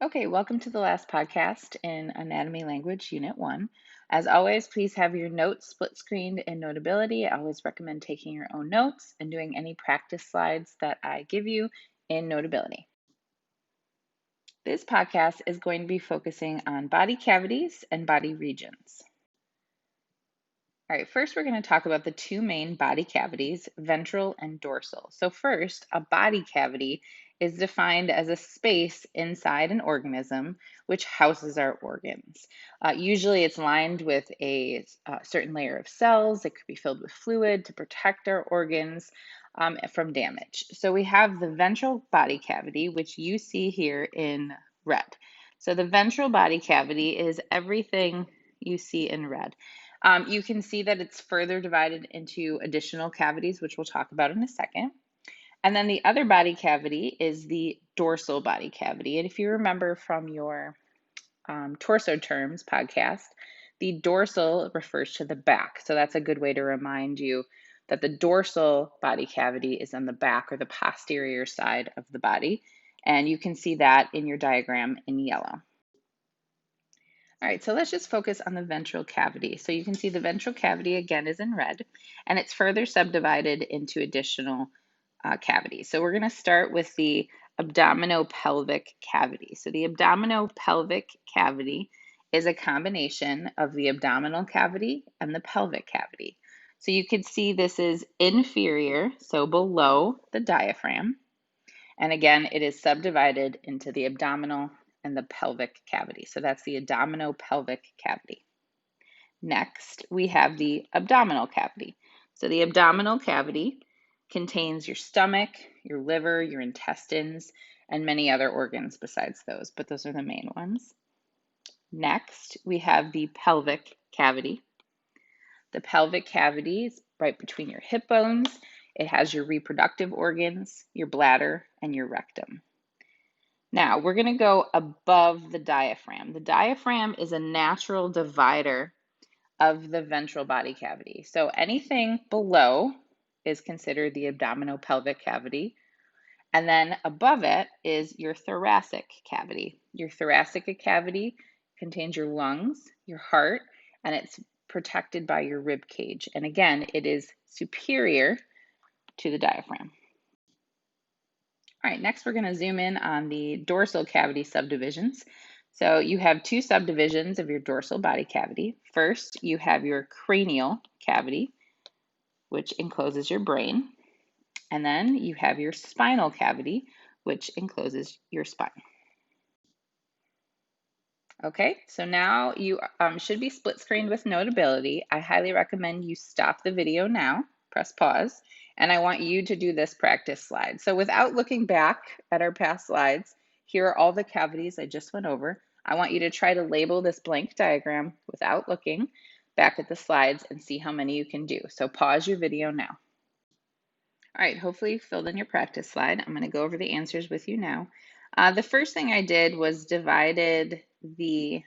Okay, welcome to the last podcast in Anatomy Language Unit 1. As always, please have your notes split screened in Notability. I always recommend taking your own notes and doing any practice slides that I give you in Notability. This podcast is going to be focusing on body cavities and body regions. All right, first we're going to talk about the two main body cavities, ventral and dorsal. So first, a body cavity is defined as a space inside an organism which houses our organs. Usually it's lined with a certain layer of cells. It could be filled with fluid to protect our organs from damage. So we have the ventral body cavity, which you see here in red. So the ventral body cavity is everything you see in red. You can see that it's further divided into additional cavities, which we'll talk about in a second. And then the other body cavity is the dorsal body cavity. And if you remember from your torso terms podcast, the dorsal refers to the back. So that's a good way to remind you that the dorsal body cavity is on the back or the posterior side of the body. And you can see that in your diagram in yellow. All right, so let's just focus on the ventral cavity. So you can see the ventral cavity again is in red, and it's further subdivided into additional cavities. So we're going to start with the abdominopelvic cavity. So the abdominopelvic cavity is a combination of the abdominal cavity and the pelvic cavity. So you can see this is inferior, so below the diaphragm. And again, it is subdivided into the abdominal and the pelvic cavity. So that's the abdominopelvic cavity. Next, we have the abdominal cavity. So the abdominal cavity contains your stomach, your liver, your intestines, and many other organs besides those, but those are the main ones. Next, we have the pelvic cavity. The pelvic cavity is right between your hip bones. It has your reproductive organs, your bladder, and your rectum. Now, we're going to go above the diaphragm. The diaphragm is a natural divider of the ventral body cavity. So anything below is considered the abdominopelvic cavity. And then above it is your thoracic cavity. Your thoracic cavity contains your lungs, your heart, and it's protected by your rib cage. And again, it is superior to the diaphragm. All right, next we're going to zoom in on the dorsal cavity subdivisions. So you have two subdivisions of your dorsal body cavity. First, you have your cranial cavity, which encloses your brain. And then you have your spinal cavity, which encloses your spine. Okay, so now you should be split screened with Notability. I highly recommend you stop the video now, press pause, and I want you to do this practice slide. So without looking back at our past slides, here are all the cavities I just went over. I want you to try to label this blank diagram without looking back at the slides and see how many you can do. So pause your video now. All right, hopefully you filled in your practice slide. I'm going to go over the answers with you now. The first thing I did was divided the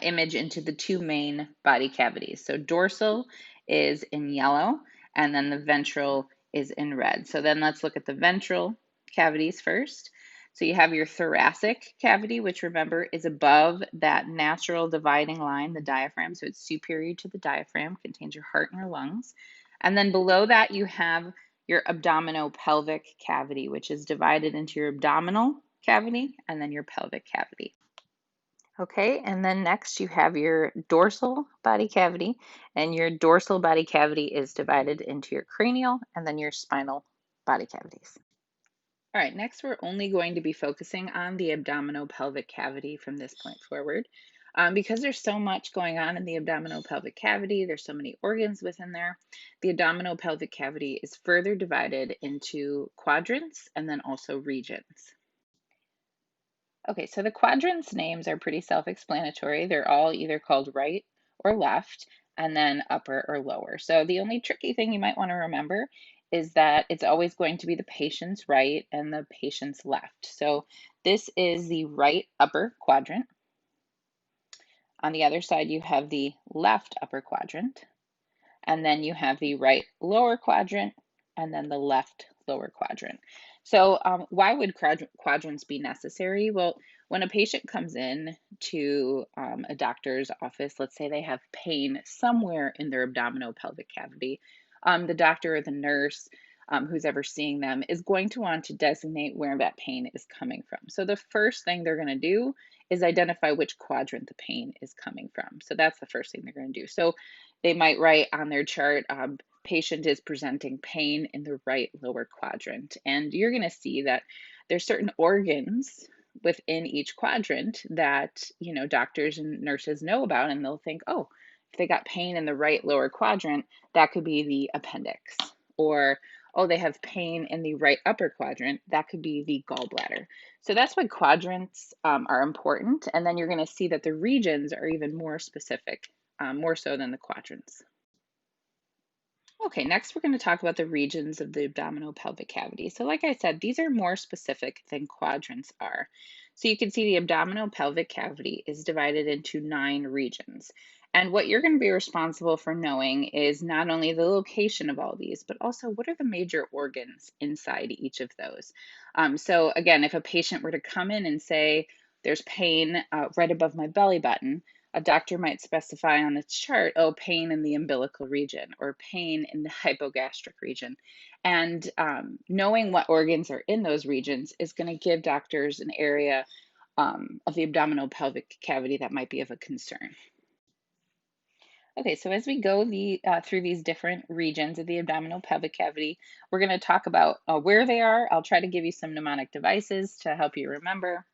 image into the two main body cavities. So dorsal is in yellow, and then the ventral is in red. So then let's look at the ventral cavities first. So you have your thoracic cavity, which remember is above that natural dividing line, the diaphragm. So it's superior to the diaphragm, contains your heart and your lungs. And then below that, you have your abdominopelvic cavity, which is divided into your abdominal cavity and then your pelvic cavity. Okay, and then next you have your dorsal body cavity, and your dorsal body cavity is divided into your cranial and then your spinal body cavities. All right, next we're only going to be focusing on the abdominopelvic cavity from this point forward. Because there's so much going on in the abdominopelvic cavity, there's so many organs within there, the abdominopelvic cavity is further divided into quadrants and then also regions. Okay, so the quadrants names are pretty self-explanatory. They're all either called right or left, and then upper or lower. So the only tricky thing you might want to remember is that it's always going to be the patient's right and the patient's left. So this is the right upper quadrant. On the other side, you have the left upper quadrant, and then you have the right lower quadrant, and then the left lower quadrant. So, why would quadrants be necessary? Well, when a patient comes in to a doctor's office, let's say they have pain somewhere in their abdominal pelvic cavity, the doctor or the nurse who's ever seeing them is going to want to designate where that pain is coming from. So, the first thing they're going to do is identify which quadrant the pain is coming from. So, that's the first thing they're going to do. So, they might write on their chart, patient is presenting pain in the right lower quadrant. And you're going to see that there's certain organs within each quadrant that, doctors and nurses know about, and they'll think, oh, if they got pain in the right lower quadrant, that could be the appendix. Or, oh, they have pain in the right upper quadrant, that could be the gallbladder. So that's why quadrants are important. And then you're going to see that the regions are even more specific, more so than the quadrants. Okay, next we're going to talk about the regions of the abdominal pelvic cavity. So like I said, these are more specific than quadrants are. So you can see the abdominal pelvic cavity is divided into 9 regions. And what you're going to be responsible for knowing is not only the location of all these, but also what are the major organs inside each of those. So again, if a patient were to come in and say, there's pain right above my belly button, a doctor might specify on its chart, oh, pain in the umbilical region or pain in the hypogastric region. And knowing what organs are in those regions is going to give doctors an area of the abdominal pelvic cavity that might be of a concern. Okay, so as we go through these different regions of the abdominal pelvic cavity, we're going to talk about where they are. I'll try to give you some mnemonic devices to help you remember.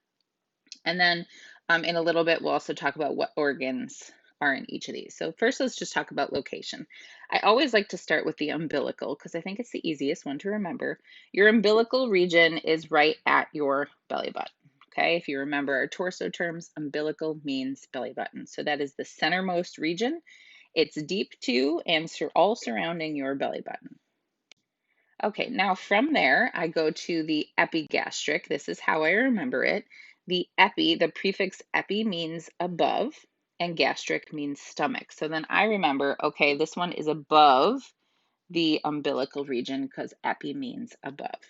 And then in a little bit, we'll also talk about what organs are in each of these. So first, let's just talk about location. I always like to start with the umbilical because I think it's the easiest one to remember. Your umbilical region is right at your belly button. Okay, if you remember our torso terms, umbilical means belly button. So that is the centermost region. It's deep to and all surrounding your belly button. Okay, now from there, I go to the epigastric. This is how I remember it. The prefix epi means above, and gastric means stomach. So then I remember, okay, this one is above the umbilical region because epi means above.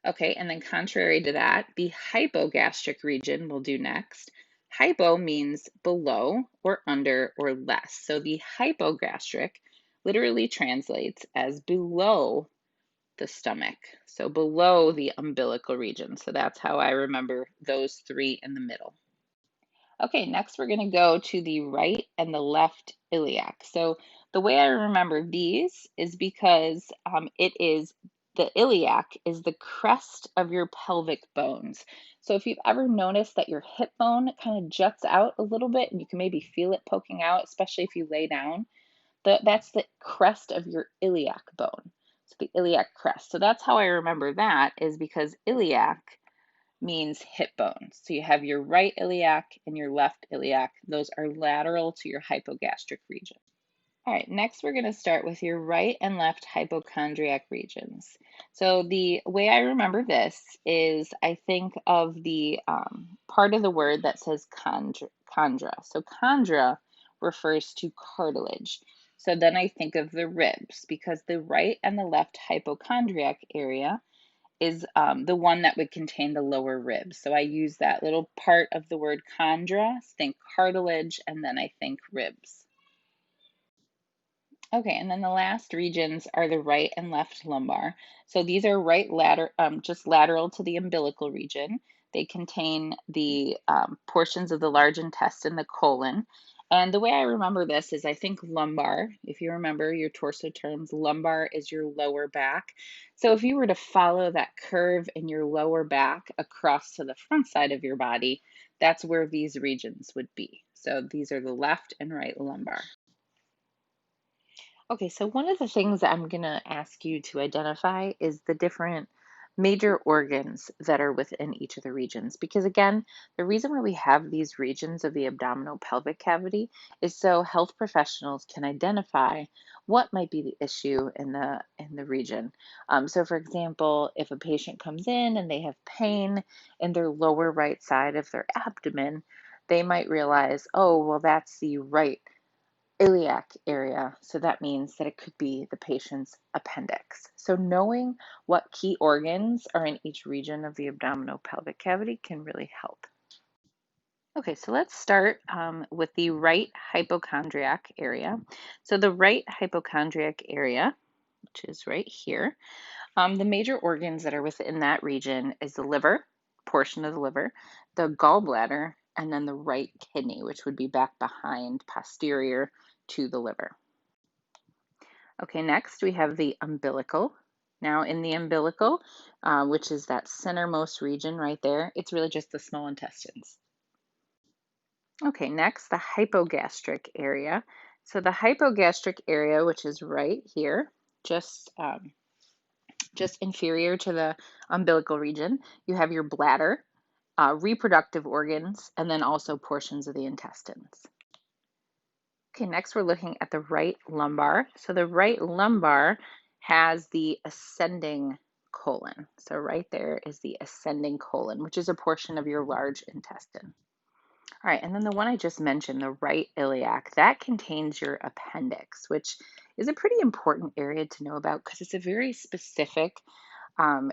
Okay, and then contrary to that, the hypogastric region will do next. Hypo means below or under or less. So the hypogastric literally translates as below the stomach, so below the umbilical region. So that's how I remember those 3 in the middle. Okay, next we're going to go to the right and the left iliac. So the way I remember these is because the iliac is the crest of your pelvic bones. So if you've ever noticed that your hip bone kind of juts out a little bit and you can maybe feel it poking out, especially if you lay down, that's the crest of your iliac bone. So the iliac crest. So that's how I remember that, is because iliac means hip bone. So you have your right iliac and your left iliac. Those are lateral to your hypogastric region. All right, next we're going to start with your right and left hypochondriac regions. So the way I remember this is I think of the part of the word that says chondra. So chondra refers to cartilage. So then I think of the ribs because the right and the left hypochondriac area is the one that would contain the lower ribs. So I use that little part of the word chondra, think cartilage, and then I think ribs. Okay, and then the last regions are the right and left lumbar. So these are just lateral to the umbilical region. They contain the portions of the large intestine, the colon. And the way I remember this is I think lumbar, if you remember your torso terms, lumbar is your lower back. So if you were to follow that curve in your lower back across to the front side of your body, that's where these regions would be. So these are the left and right lumbar. Okay, so one of the things that I'm going to ask you to identify is the different major organs that are within each of the regions. Because again, the reason why we have these regions of the abdominal pelvic cavity is so health professionals can identify what might be the issue in the region. So for example, if a patient comes in and they have pain in their lower right side of their abdomen, they might realize, oh, well, that's the right iliac area. So that means that it could be the patient's appendix. So knowing what key organs are in each region of the abdominal pelvic cavity can really help. Okay, so let's start with the right hypochondriac area. So the right hypochondriac area, which is right here, the major organs that are within that region is the liver, portion of the liver, the gallbladder, and then the right kidney, which would be back behind, posterior to the liver. Okay, next we have the umbilical. Now in the umbilical, which is that centermost region right there, it's really just the small intestines. Okay, next, the hypogastric area. So the hypogastric area, which is right here, just inferior to the umbilical region, you have your bladder, reproductive organs, and then also portions of the intestines. Okay, next we're looking at the right lumbar. So the right lumbar has the ascending colon. So right there is the ascending colon, which is a portion of your large intestine. All right, and then the one I just mentioned, the right iliac, that contains your appendix, which is a pretty important area to know about because it's a very specific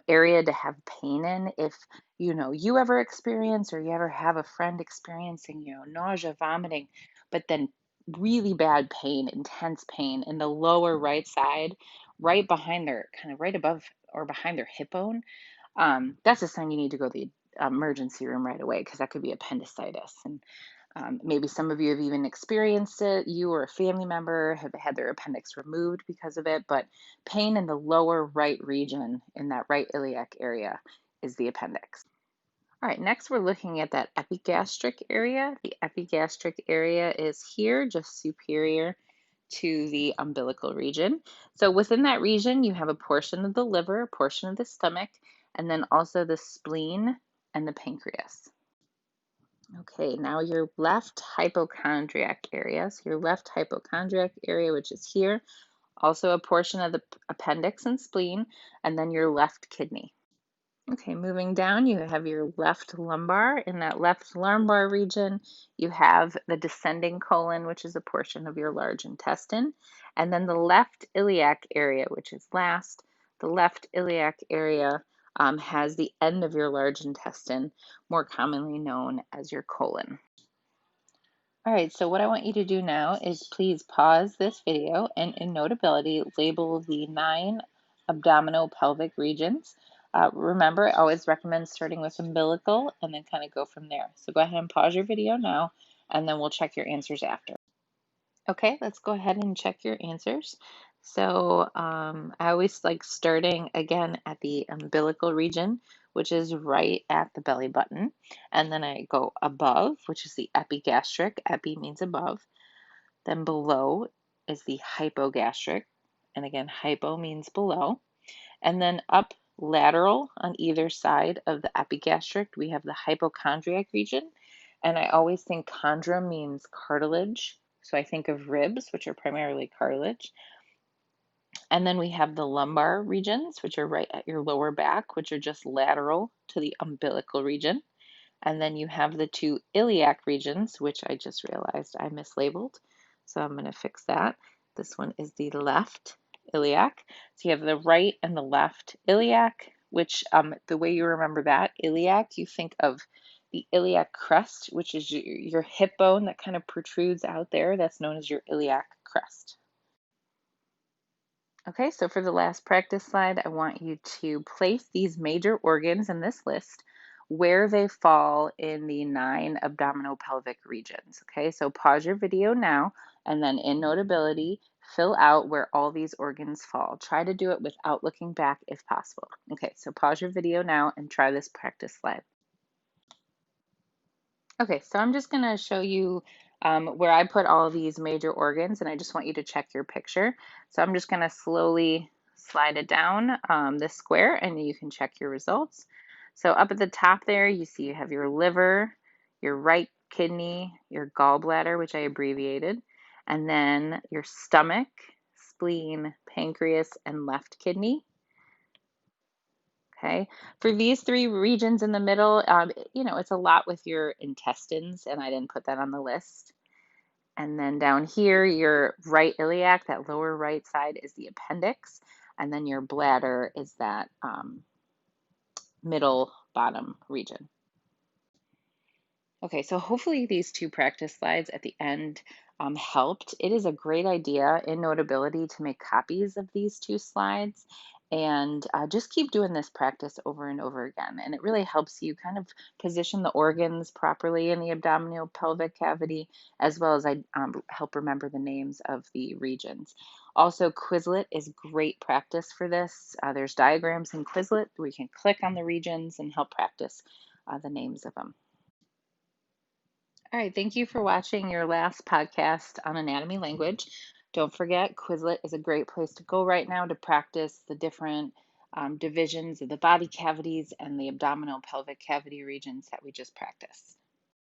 area to have pain in. If you ever experience or you ever have a friend experiencing nausea, vomiting, but then really bad pain, intense pain in the lower right side, right behind their kind of right above or behind their hip bone, that's a sign you need to go to the emergency room right away because that could be appendicitis. And maybe some of you have even experienced it. You or a family member have had their appendix removed because of it, but pain in the lower right region in that right iliac area is the appendix. All right, next we're looking at that epigastric area. The epigastric area is here, just superior to the umbilical region. So within that region, you have a portion of the liver, a portion of the stomach, and then also the spleen and the pancreas. Okay, now your left hypochondriac area. So your left hypochondriac area, which is here, also a portion of the appendix and spleen, and then your left kidney. Okay, moving down, you have your left lumbar. In that left lumbar region, you have the descending colon, which is a portion of your large intestine, and then the left iliac area, which is last. The left iliac area has the end of your large intestine, more commonly known as your colon. All right, so what I want you to do now is please pause this video and in Notability, label the 9 abdominal pelvic regions. Remember, I always recommend starting with umbilical and then kind of go from there. So go ahead and pause your video now, and then we'll check your answers after. Okay, let's go ahead and check your answers. So I always like starting again at the umbilical region, which is right at the belly button. And then I go above, which is the epigastric. Epi means above. Then below is the hypogastric. And again, hypo means below. And then up lateral on either side of the epigastric, we have the hypochondriac region. And I always think chondra means cartilage. So I think of ribs, which are primarily cartilage. And then we have the lumbar regions, which are right at your lower back, which are just lateral to the umbilical region. And then you have the 2 iliac regions, which I just realized I mislabeled. So I'm going to fix that. This one is the left iliac. So you have the right and the left iliac, which the way you remember that, iliac, you think of the iliac crest, which is your hip bone that kind of protrudes out there. That's known as your iliac crest. Okay, so for the last practice slide, I want you to place these major organs in this list where they fall in the 9 abdominal pelvic regions. Okay, so pause your video now and then in Notability, fill out where all these organs fall. Try to do it without looking back if possible. Okay, so pause your video now and try this practice slide. Okay, so I'm just going to show you where I put all these major organs, and I just want you to check your picture. So I'm just going to slowly slide it down this square, and you can check your results. So up at the top there, you see you have your liver, your right kidney, your gallbladder, which I abbreviated, and then your stomach, spleen, pancreas, and left kidney. Okay, for these 3 regions in the middle, it's a lot with your intestines, and I didn't put that on the list. And then down here, your right iliac, that lower right side, is the appendix. And then your bladder is that middle bottom region. Okay, so hopefully these two practice slides at the end helped. It is a great idea in Notability to make copies of these two slides and just keep doing this practice over and over again. And it really helps you kind of position the organs properly in the abdominal pelvic cavity, as well as I help remember the names of the regions. Also, Quizlet is great practice for this. There's diagrams in Quizlet where you can click on the regions and help practice the names of them. All right, thank you for watching your last podcast on anatomy language. Don't forget, Quizlet is a great place to go right now to practice the different divisions of the body cavities and the abdominal pelvic cavity regions that we just practiced.